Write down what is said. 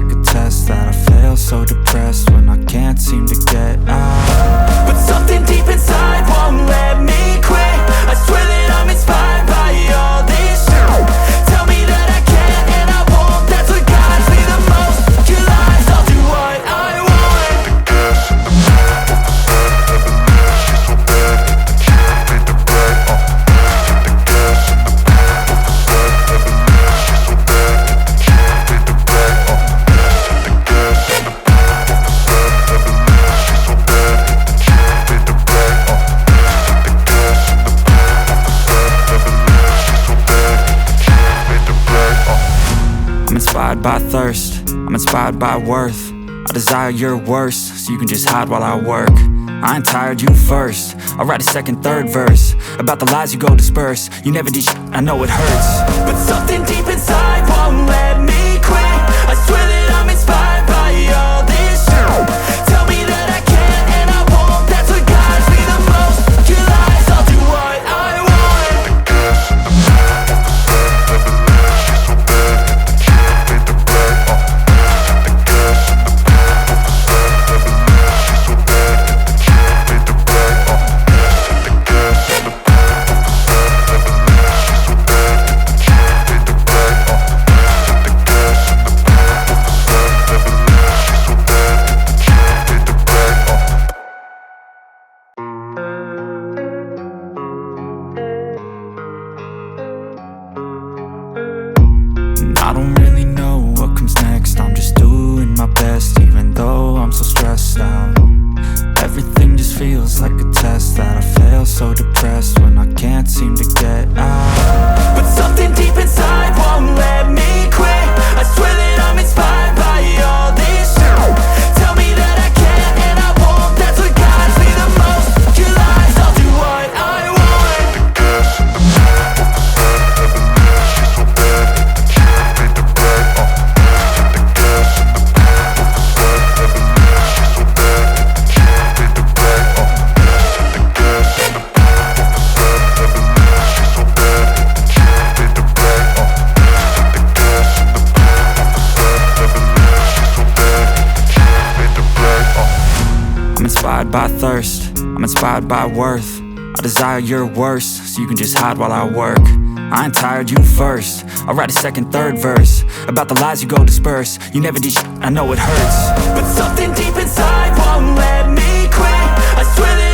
like a test that I fail, so depressed when I can't seem to get out. But something deep inside won't let me quit. I swear that I'm inspired by all this shit. Tell me that I can't and I won't. That's what guides me the most. Your lies, I'll do what I want. I'm inspired by thirst, I'm inspired by worth. I desire your worst, so you can just hide while I work. I ain't tired, you first. I'll write a second, third verse about the lies you go disperse. You never did shit, I know it hurts. But something deep inside won't let me quit. I swear that I'm inspired by all this shit. Tell me that I can't and I won't. That's what guides me the most. Your lies, I'll do what I want. I don't really know what comes next. I'm just doing my best, even though I'm so stressed out. Everything just feels like a test that I fail, so depressed when I can't seem to get out. But something deep inside won't let me quit. I swear that I'm inspired by all this shit. Tell me that I can't and I won't. That's what guides me the most. Your lies, I'll do what I want. I'm inspired by thirst, I'm inspired by worth. I desire your worst, so you can just hide while I work. I ain't tired, you first. I'll write a second, third verse about the lies you go disperse. You never did shit, I know it hurts. But something deep inside won't let me quit. I swear that